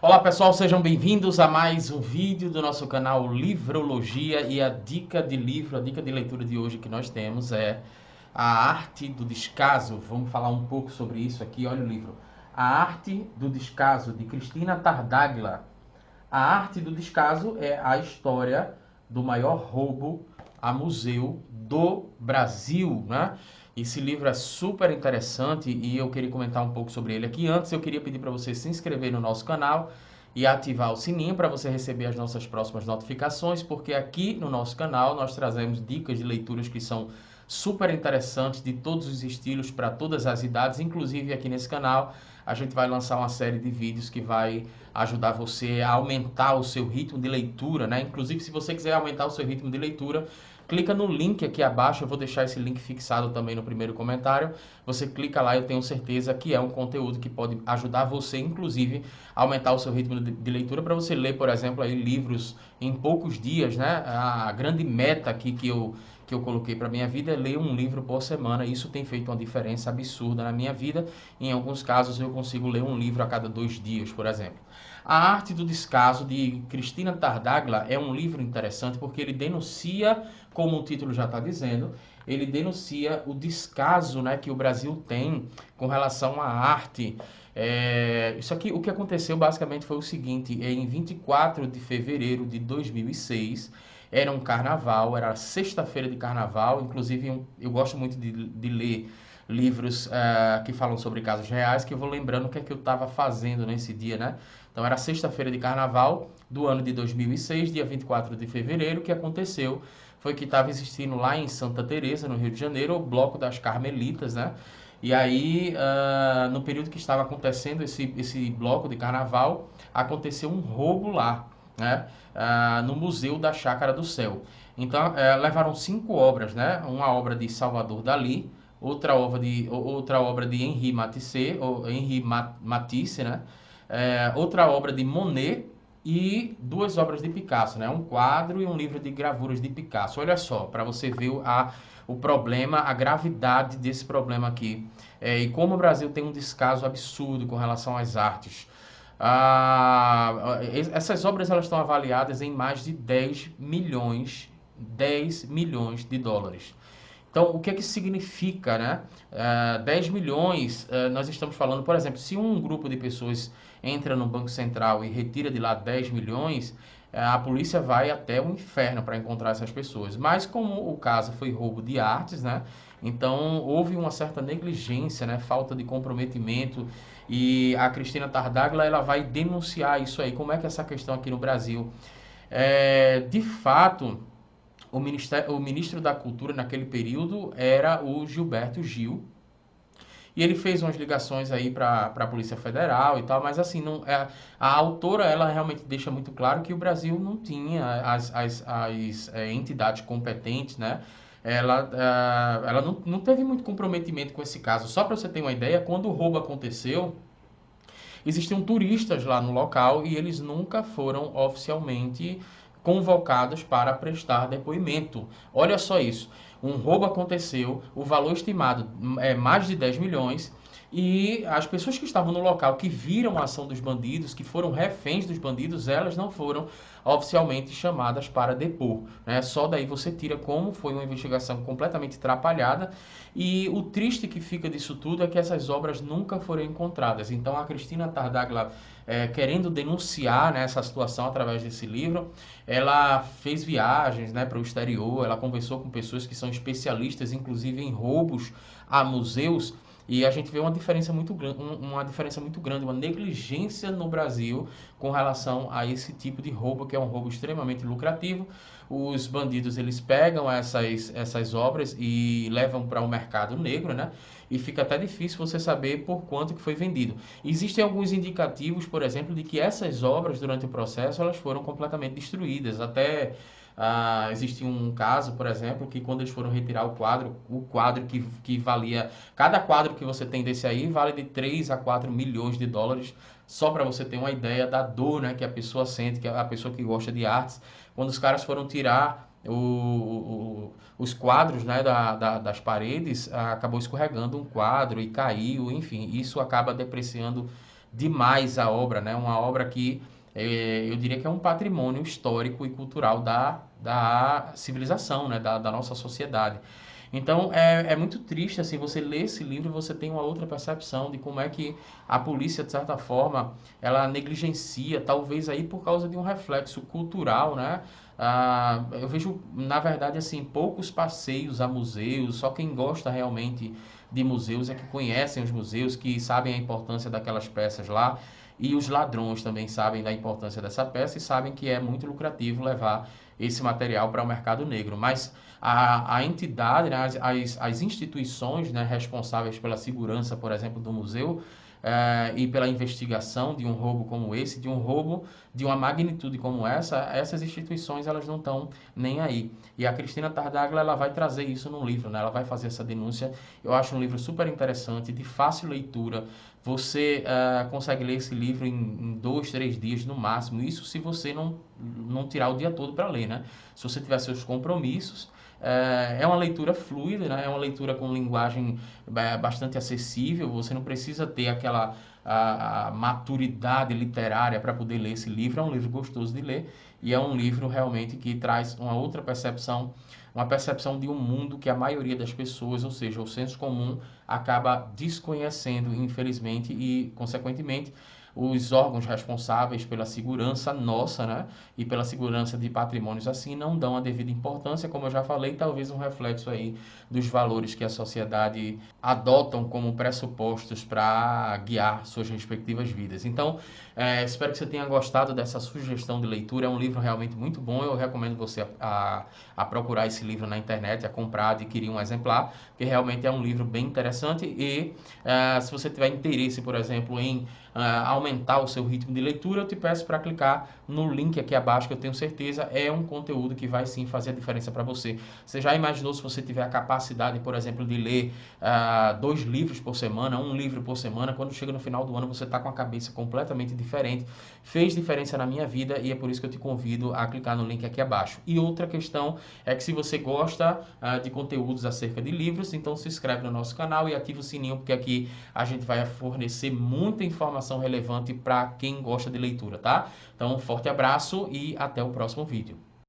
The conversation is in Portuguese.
Olá pessoal, sejam bem-vindos a mais um vídeo do nosso canal Livrologia e a dica de livro, a dica de leitura de hoje que nós temos é A Arte do Descaso. Vamos falar um pouco sobre isso aqui, olha o livro. A Arte do Descaso, de Cristina Tartaglia. A Arte do Descaso é a história do maior roubo a museu do Brasil, né? Esse livro é super interessante e eu queria comentar um pouco sobre ele aqui. Antes, eu queria pedir para você se inscrever no nosso canal e ativar o sininho para você receber as nossas próximas notificações, porque aqui no nosso canal nós trazemos dicas de leituras que são super interessantes de todos os estilos para todas as idades, inclusive aqui nesse canal a gente vai lançar uma série de vídeos que vai ajudar você a aumentar o seu ritmo de leitura, né? Inclusive, se você quiser aumentar o seu ritmo de leitura, clica no link aqui abaixo, eu vou deixar esse link fixado também no primeiro comentário. Você clica lá, eu tenho certeza que é um conteúdo que pode ajudar você, inclusive, a aumentar o seu ritmo de leitura para você ler, por exemplo, aí livros em poucos dias, né? A grande meta aqui que eu coloquei para minha vida é ler um livro por semana. Isso tem feito uma diferença absurda na minha vida. Em alguns casos eu consigo ler um livro a cada 2 dias, por exemplo. A Arte do Descaso, de Cristina Tartaglia, é um livro interessante porque ele denuncia, como o título já está dizendo, ele denuncia o descaso, né, que o Brasil tem com relação à arte. Isso aqui, o que aconteceu basicamente foi o seguinte: em 24 de fevereiro de 2006, era um carnaval, era sexta-feira de carnaval. Inclusive eu gosto muito de ler livros que falam sobre casos reais, que eu vou lembrando o que é que eu estava fazendo nesse dia, né? Então era sexta-feira de carnaval do ano de 2006, dia 24 de fevereiro. O que aconteceu foi que estava existindo lá em Santa Teresa, no Rio de Janeiro, o Bloco das Carmelitas, né? E aí, no período que estava acontecendo esse bloco de carnaval, aconteceu um roubo lá, né? No Museu da Chácara do Céu. Então, levaram 5 obras, né? Uma obra de Salvador Dalí, outra obra de Henri Matisse, ou Henri Matisse, né? Outra obra de Monet e 2 obras de Picasso, né? Um quadro e um livro de gravuras de Picasso. Olha só, para você ver o problema, a gravidade desse problema aqui. E como o Brasil tem um descaso absurdo com relação às artes. Essas obras elas estão avaliadas em mais de 10 milhões de dólares. Então, o que é que significa, né? 10 milhões, nós estamos falando, por exemplo, se um grupo de pessoas entra no Banco Central e retira de lá 10 milhões, a polícia vai até o inferno para encontrar essas pessoas. Mas como o caso foi roubo de artes, né? Então, houve uma certa negligência, né? Falta de comprometimento. E a Cristina Tartaglia, ela vai denunciar isso aí. Como é que é essa questão aqui no Brasil? De fato, o ministro da Cultura naquele período era o Gilberto Gil. E ele fez umas ligações aí para a Polícia Federal e tal, mas assim, não, a autora ela realmente deixa muito claro que o Brasil não tinha as entidades competentes, né? Ela não teve muito comprometimento com esse caso. Só para você ter uma ideia, quando o roubo aconteceu, existiam turistas lá no local e eles nunca foram oficialmente convocados para prestar depoimento. Olha só isso. Um roubo aconteceu, o valor estimado é mais de 10 milhões e as pessoas que estavam no local, que viram a ação dos bandidos, que foram reféns dos bandidos, elas não foram oficialmente chamadas para depor, né? Só daí você tira como foi uma investigação completamente atrapalhada e o triste que fica disso tudo é que essas obras nunca foram encontradas. Então a Cristina Tartaglia, querendo denunciar, né, essa situação através desse livro, ela fez viagens, né, para o exterior, ela conversou com pessoas que são especialistas, inclusive em roubos a museus, e a gente vê uma diferença muito grande, uma negligência no Brasil com relação a esse tipo de roubo, que é um roubo extremamente lucrativo. Os bandidos eles pegam essas obras e levam para o mercado negro, né? E fica até difícil você saber por quanto que foi vendido. Existem alguns indicativos, por exemplo, de que essas obras durante o processo elas foram completamente destruídas. Até existe um caso, por exemplo, que quando eles foram retirar o quadro que valia, cada quadro que você tem desse aí vale de 3 a 4 milhões de dólares, só para você ter uma ideia da dor, né, que a pessoa sente, que a pessoa que gosta de artes, quando os caras foram tirar os quadros, né, das paredes, acabou escorregando um quadro e caiu, enfim, isso acaba depreciando demais a obra, né? Uma obra que eu diria que é um patrimônio histórico e cultural da civilização, né? Da nossa sociedade. Então é muito triste assim você ler esse livro e você tem uma outra percepção de como é que a polícia, de certa forma, ela negligencia, talvez aí por causa de um reflexo cultural, né? Eu vejo, na verdade, assim, poucos passeios a museus, só quem gosta realmente de museus é que conhecem os museus, que sabem a importância daquelas peças lá, e os ladrões também sabem da importância dessa peça e sabem que é muito lucrativo levar esse material para o mercado negro. Mas a entidade, né, as instituições, né, responsáveis pela segurança, por exemplo, do museu, e pela investigação de um roubo como esse, de um roubo de uma magnitude como essa, essas instituições elas não estão nem aí. E a Cristina Tartaglia ela vai trazer isso no livro, né? Ela vai fazer essa denúncia. Eu acho um livro super interessante, de fácil leitura. Você consegue ler esse livro em 2, 3 dias no máximo. Isso se você não tirar o dia todo para ler, né? Se você tiver seus compromissos, é uma leitura fluida, né? É uma leitura com linguagem bastante acessível. Você não precisa ter aquela a maturidade literária para poder ler esse livro. É um livro gostoso de ler e é um livro realmente que traz uma outra percepção, uma percepção de um mundo que a maioria das pessoas, ou seja, o senso comum, acaba desconhecendo, infelizmente, e, consequentemente, os órgãos responsáveis pela segurança nossa, né, e pela segurança de patrimônios assim, não dão a devida importância, como eu já falei, talvez um reflexo aí dos valores que a sociedade adotam como pressupostos para guiar suas respectivas vidas. Então, espero que você tenha gostado dessa sugestão de leitura. É um livro realmente muito bom. Eu recomendo você a procurar esse livro na internet, a comprar, adquirir um exemplar, porque realmente é um livro bem interessante. E se você tiver interesse, por exemplo, em aumentar o seu ritmo de leitura, eu te peço para clicar no link aqui abaixo, que eu tenho certeza é um conteúdo que vai sim fazer a diferença para você. Você já imaginou se você tiver a capacidade, por exemplo, de ler 2 livros por semana, um livro por semana, quando chega no final do ano você está com a cabeça completamente diferente. Fez diferença na minha vida e é por isso que eu te convido a clicar no link aqui abaixo. E outra questão é que se você gosta de conteúdos acerca de livros, então se inscreve no nosso canal e ativa o sininho, porque aqui a gente vai fornecer muita informação relevante para quem gosta de leitura, tá? Então, um forte abraço e até o próximo vídeo.